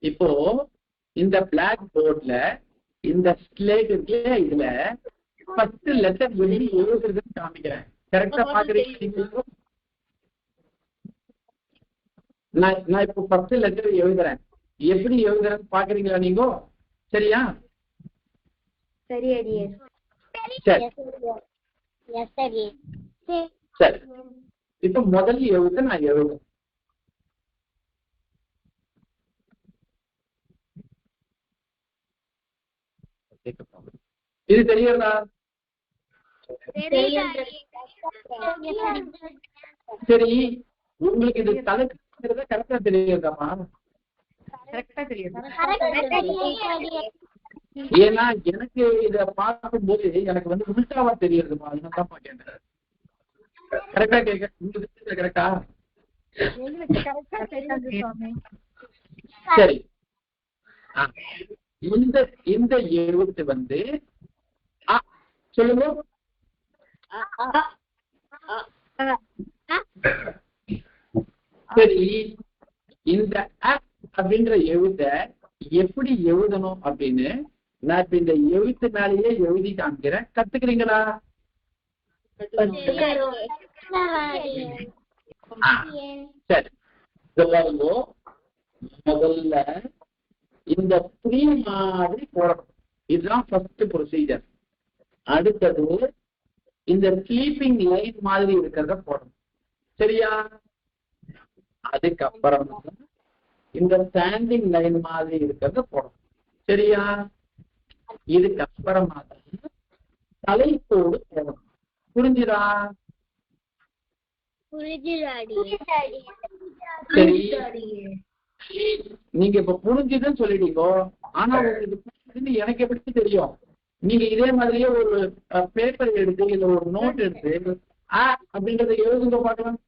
இப்போ இந்த பிளாக் போர்ட்ல இந்த ஸ்லேட் இருக்கு, இதுல ஃபர்ஸ்ட் லெட்டர் எப்படி எழுதுறதுன்னு காமிக்கிறேன். கரெக்டா பாக்குறீங்க? நான் இப்போ ஃபர்ஸ்ட் லெட்டர் எழுதுறேன், எப்படி எழுதுறேன்னு பாக்குறீங்களா நீங்க? சரியா? சரி அடியே. சரி சரி, இப்ப முதல்ல எழுத நான் எழுதுறேன். இது தெரியுதா? சரி, உங்களுக்கு இது தலைக்கு கரெக்டா தெரியுதாமா? ஏன்னா எனக்கு இத பார்க்கும்போது எனக்கு வந்து உள்டாவா தெரியுதுமா, அதனாலதான் கேட்டேன். கரெக்டா கேட்க உங்களுக்கு கரெக்டா? சரி, இந்த எழுத்து வந்து சொல்லுங்க. சரி, இந்த அப்படின்ற எழுத்த எப்படி எழுதணும் அப்படின்னு நான் இப்ப இந்த எழுத்து மேலேயே எழுதி காமிக்கிறேன். கத்துக்கிறீங்களா? சரி, முதல்ல இந்த த்ரீ மாதிரி போடணும். இதுதான் ஃபர்ஸ்ட் ப்ரொசீஜர். அடுத்தது இந்த ஸ்லீப்பிங் லைன் மாதிரி இருக்கிறத போடணும். சரியா? அதுக்கப்புறம் இந்த ஸ்டாண்டிங் லைன் மாதிரி இருக்கிறத போடணும். சரியா? இதுக்கப்புறமா தலைக்கோடு போடணும். புரிஞ்சுதா? சரி, நீங்க இப்ப புரிஞ்சுதுன்னு சொல்லிட்டீங்க. ஆனா உங்களுக்கு புரிஞ்சுதுன்னு எனக்கு எப்படி தெரியும்? நீங்க இதே மாதிரியே ஒரு பேப்பர் எடுத்து இல்ல ஒரு நோட் எடுத்து அப்படின்றத எழுதுங்க பார்க்கலாம்.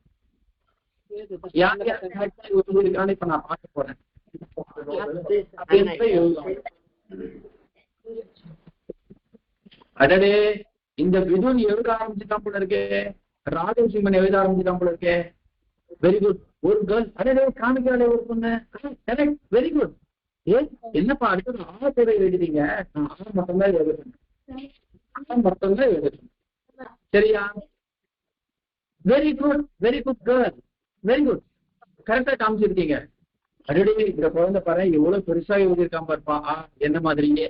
இப்ப நான் பார்க்க போறேன். அடடே, இந்த விதுன் எழுத ஆரம்பிச்சுட்டான் போல இருக்கே, ராஜன் சிம்மன் எழுத ஆரம்பிச்சுட்டான் போல இருக்கே. Very good. ஒரு கேர்ள், அடடே காமிக்காலே ஒரு பொண்ணு. Correct, very good. என்னப்பா அடுத்தது பேரை எழுதிட்டீங்க? நான் மட்டும்தான் எழுதுறேன். சரியா? Very good, very good girl, very good. கரெக்டா காமிச்சிருக்கீங்க. அடடே, இந்த குழந்தை பாரு எவ்வளவு பெருசா எழுதியிருக்கான் பாருப்பா, என்ன மாதிரியே.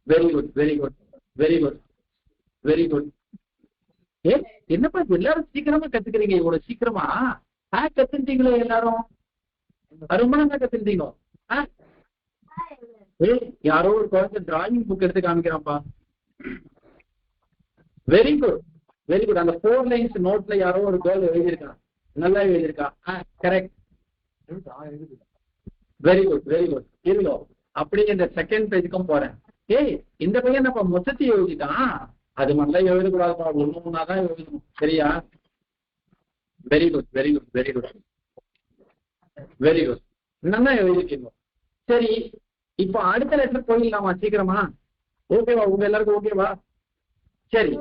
Very good, very good, very good, very good. என்னப்பா எல்லாரும் சீக்கிரமா கத்துக்கிறீங்க, இவ்வளவு சீக்கிரமா கத்துட்டீங்களோ எல்லாரும்? ரொம்ப நல்லா கத்துட்டீங்க. யாரோ ஒரு குழந்தை டிராயிங் புக் எடுத்து காமிக்கிறான்ப்பா. Very good, very good. அந்த 4 லைன்ஸ் நோட்ல யாரோ ஒரு கேர்ள் எழுதியிருக்கான், நல்லா எழுதியிருக்கா. Correct, very good, very good. இருந்தோம் அப்படியே இந்த செகண்ட் பேஜுக்கும் போறேன். இந்த பையன் என்னப்பா மொத்தத்தை எழுதிட்டான்? அது மாதிரிலாம் எழுதக்கூடாதுப்பா, ஒண்ணு ஒண்ணாதான் எழுதணும். சரியா? Very good, very good, very good, very good. நல்லா எழுதிருக்கீங்க. சரி, இப்ப அடுத்த லெட்டர் போயிடலாமா சீக்கிரமா? ஓகேவா? உங்க எல்லாருக்கும் ஓகேவா? சரி,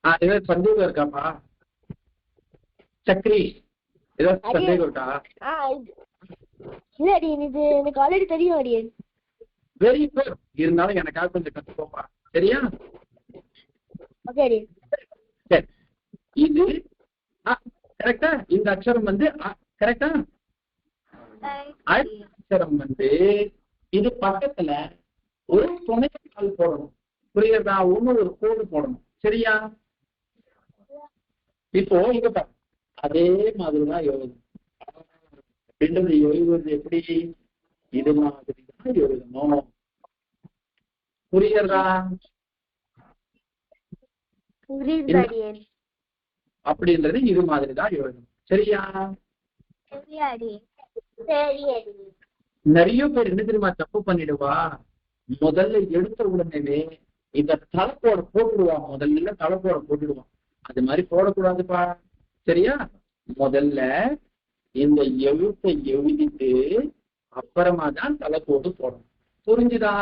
ஏதாவது சந்தேகம் இருக்காப்பா? சக்ரி, ஏதாவது சந்தேகம் இருக்கா? எனக்கு ஆல்ரெடி தெரியும் அடியன். Very good. இருந்தாலும் எனக்காக கொஞ்சம் கத்துக்கோப்பா. சரியா? சரி, இது கரெக்டா? இந்த அக்ஷரம் வந்து கரெக்டா? அக்ஷரம் வந்து இது பக்கத்துல ஒரு துணை கால் போடணும். புரியுதா? ஒண்ணு ஒரு கோடு போடணும். சரியா? இப்போ இங்க அதே மாதிரிதான் எழுதணும். எழுதுவது எப்படி? இது மாதிரிதான் எழுதணும். புரியுறதா? அப்படின்றது இது மாதிரிதான் எழுதணும். சரியா? நிறைய பேர் என்ன தெரியுமா தப்பு பண்ணிடுவா? முதல்ல எடுத்த உடனே இந்த தலைப்போட போட்டுடுவான். முதல்ல தலைப்போட போட்டுடுவான். அது மாதிரி போடக்கூடாதுப்பா. சரியா? முதல்ல இந்த எழுத்தை எழுதிட்டு அப்புறமா தான் தலைப்போட்டு போடணும். புரிஞ்சுதா?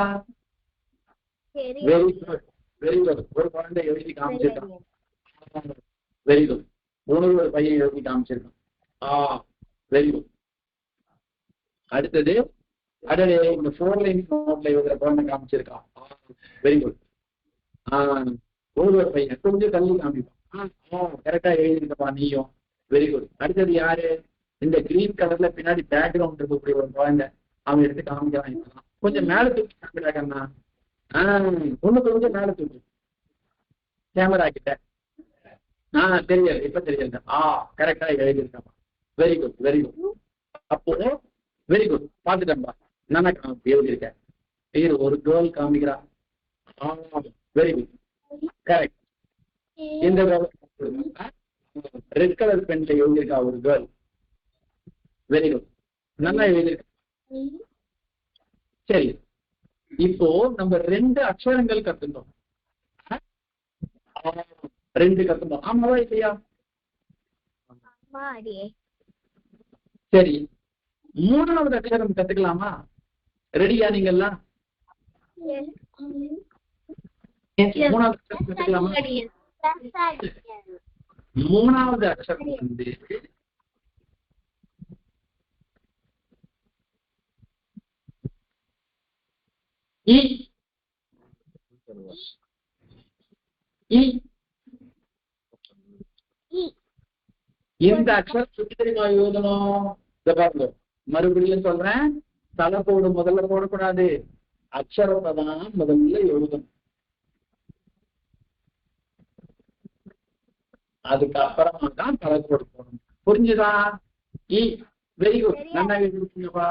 Very good, very good. ஒரு குழந்தை எழுதி காமிச்சிருக்கான். Very good. ஒரு பையன் எழுதி காமிச்சிருக்கான். Very good. அடுத்தது அடடே இந்த 4 லைன் நோட்ல எழுதுற குழந்தை காமிச்சிருக்கான். Very good. ஒரு பையன் கொஞ்சம் தள்ளி காமிப்பான். கரெக்டா எழுதிருக்கப்பா நீயும். Very good. அடுத்தது யாரு? இந்த கிரீன் கலர்ல பின்னாடி பேக்ரவுண்ட் இருக்கக்கூடிய ஒரு குழந்தை. அவன் எடுத்து காமிக்கிறான். இப்பதான் கொஞ்சம் மேல தூக்கி காமிக்கிறாங்கண்ணா. ஒண்ணு கொஞ்சம் மேல தூக்கி கேமரா கிட்ட. தெரியல, இப்ப தெரியல. கரெக்டா எழுதியிருக்கப்பா. Very good, very good. அப்போ வெரி குட், பாத்துட்டேன்பா. நானா எழுதியிருக்கேன். இது ஒரு கேர்ள் காமிக்கிறா. Very good, correct. இந்த ரெட் கலர் பென்ல எழுதியிருக்கா ஒரு கேர்ள். வெரி குட், நல்லா எழுதியிருக்க. சரி, இப்போ நம்ம 2 அக்ஷரங்கள் கத்துட்டோம். 2 கத்துட்டோம். ஆமாவா இல்லையா? சரி, 3வது அக்ஷரம் கத்துக்கலாமா? ரெடியா நீங்க எல்லாம்? 3வது அக்ஷரம் கத்துக்கலாமா? 3வது அக்ஷரம் வந்து இ. இந்த அக்ஷரம் சுத்தி தெரியுமா எழுதணும்? பாருங்க, மறுபடியும் சொல்றேன், தலை போடு முதல்ல போடக்கூடாது. அக்ஷரத்தை தான் முதல்ல எழுதணும். அதுக்கப்புறமா தான் தலை போடு போடணும். புரிஞ்சுதா? இ. வெரி குட், நல்லா எழுதிருக்கீங்கப்பா.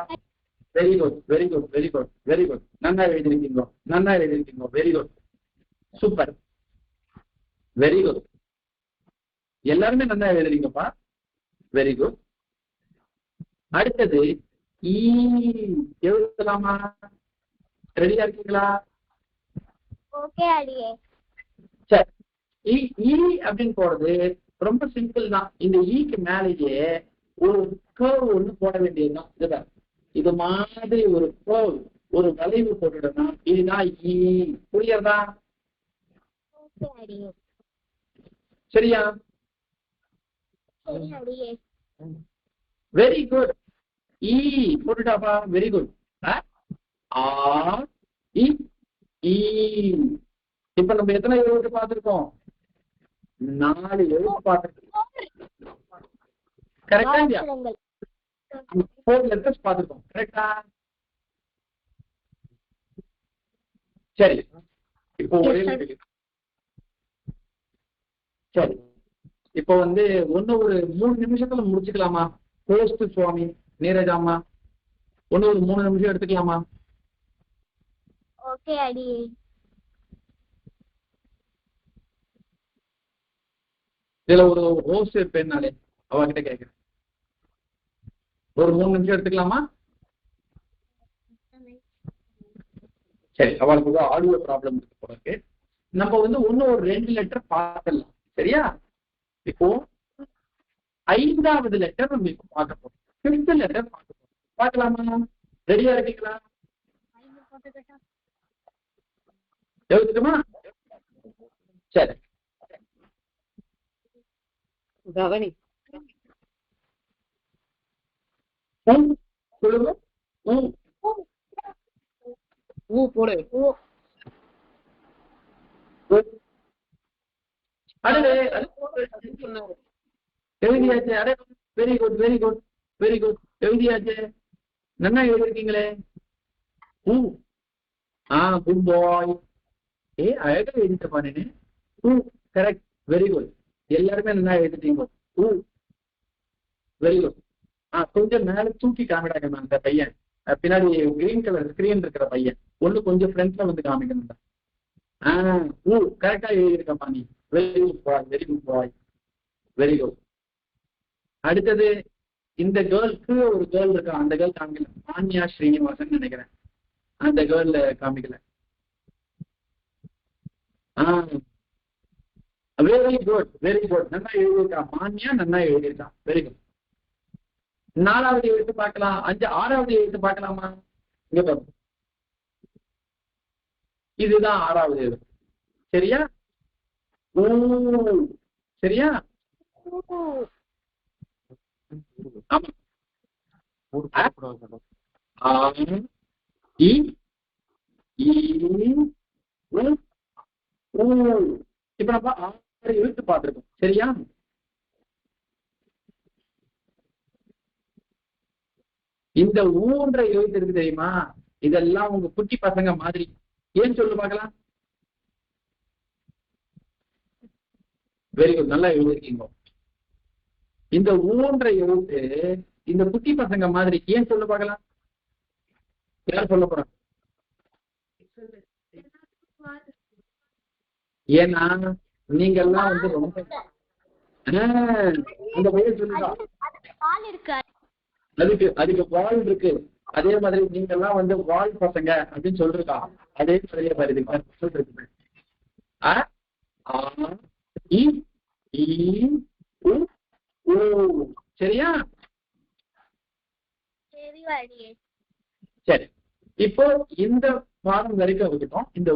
Very good, very good, very good, very good. நல்லா எழுதிருக்கீங்க, நல்லா எழுதிருக்கீங்க. Very good, super, very good. எல்லாருமே நல்லா எழுதுறீங்கப்பா. Very good. அடுத்தது ஈ எழுதலாமா? ரெடியா இருக்கீங்களா? சரி, ஈ அப்படின்னு போறது ரொம்ப சிம்பிள் தான். இந்த ஈக்கு மேலேயே ஒரு கர்வ் ஒண்ணு போட வேண்டியதுதான். இதுதான், இது மாதிரி ஒரு கர்வ், ஒரு வளைவு போட்டுடணும். இதுதான் ஈ. புரியறதா? சரியா? Very good. ஈ போட்டுட்டாப்பா. Very good. இப்ப நம்ம எத்தனை எழுத்து பார்த்திருக்கோம்? 4 எழுத்து பார்த்திருக்கோம். கரெக்டா இல்லையா? 4 லெட்டர்ஸ் பார்த்திருக்கோம். கரெக்டா? சரி, இப்போ ஒரே சரி, இப்போ வந்து ஒரு 3 நிமிஷத்துல முடிச்சுக்கலாமா? போஸ்ட் சுவாமி நீரஜாமா, ஒரு 3 நிமிஷம் எடுத்துக்கலாமா? ஓகே அடி. இதுல ஒரு ஹோஸ் பெண்ணாலே அவகிட்ட கேட்கிறேன். ஒரு 3 நிமிஷம் எடுத்துக்கலாமா? சரி, அவளுக்கு ஆடியோ ப்ராப்ளம் இருக்கு போல இருக்கு. நம்ம வந்து ஒரு 2 லெட்டர் பார்க்கலாம். சரியா? இப்போ 5வது லெட்டர் நம்ம இப்போ பார்க்க போறோம். 5th லெட்டர் பார்க்க போறோம். பார்க்கலாமா? ரெடியா இருக்கீங்களா? எழுதுட்டுமா? சரி, கவனி. சொல்லுங்க. போடு. எழுதியாச்சு. அடே, very good, very good, very good. எழுதியாச்சு. நல்லா எழுதிருக்கீங்களே. குட் பாய். அழகா எழுதிட்டப்பா நீ. Correct, very good. எல்லாருமே நல்லா எழுதிட்டீங்க. Very good. கொஞ்சம் மேல தூக்கி காமிடாங்க அந்த பையன். பின்னாடி கிரீன் கலர் ஸ்கிரீன் இருக்கிற பையன் ஒண்ணு கொஞ்சம் ஃப்ரண்ட்ல வந்து காமிக்கணும். கரெக்டா எழுதியிருக்கப்பா நீ. வெரி குட் பாய், வெரி குட் பாய், வெரி குட். அடுத்தது இந்த கேர்ளுக்கு ஒரு கேர்ள் இருக்கா. அந்த கேர்ள் காமிக்கல. மான்யா ஸ்ரீனிவாசன் நினைக்கிறேன். அந்த கேர்ள் காமிக்கல. Very good, very good. நல்லா எழுதியிருக்கா மான்யா, நல்லா எழுதியிருக்கா. Very good. 4வது எழுத்து பார்க்கலாம். 6வது எழுத்து பார்க்கலாமா? இங்க பாருங்க, இதுதான் 6வது எழுத்து. சரியா? சரியா? ஆமா, ஆ இ ஈ உ ஊ. இப்ப நம்ம 6 எழுத்து பார்த்திருக்கோம். சரியா? இந்த ஊன்ற எழுத்து இருக்கு தெரியுமா? இதெல்லாம் உங்க குட்டி பசங்க மாதிரி. ஏன் சொல்லு பார்க்கலாம். வெரி குட், நல்லா எழுதிருக்கீங்க. இந்த ஊன்ற எழுத்து இந்த குட்டி பசங்க மாதிரி. ஏன் சொல்லு பார்க்கலாம். யார் சொல்ல போறாங்க? ஏன்னா நீங்க எல்லாம் வந்து ரொம்ப அந்த பையன் சொல்லுதா, அதுக்கு வால் இருக்கு. அதே மாதிரி நீங்க எல்லாம் வந்து வால் பசங்க அப்படின்னு சொல்லிருக்கா. அதே மாதிரியே வருது சொல்றது. சரியா? சரி, இப்போ இந்த பாடம் வரைக்கும் இருக்கட்டும். இந்த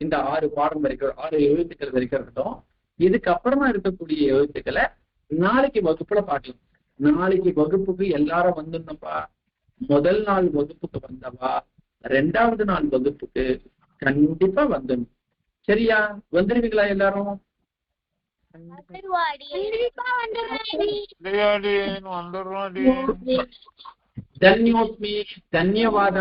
இந்த 6 பாடம் வரைக்கும் 6 எழுத்துக்கள் வரைக்கும் இருக்கட்டும். இதுக்கப்புறமா இருக்கக்கூடிய எழுத்துக்களை நாளைக்கு வகுப்புல பார்க்கலாம். நாளைக்கு வகுப்புக்கு எல்லாரும் வந்துடணும்பா. முதல் நாள் வகுப்புக்கு வந்தவா 2வது நாள் வகுப்புக்கு கண்டிப்பா வந்துடணும். சரியா? வந்துருவீங்களா எல்லாரும்? ಧನ್ಯೋಸ್ಮಿ, ಧನ್ಯವಾದ.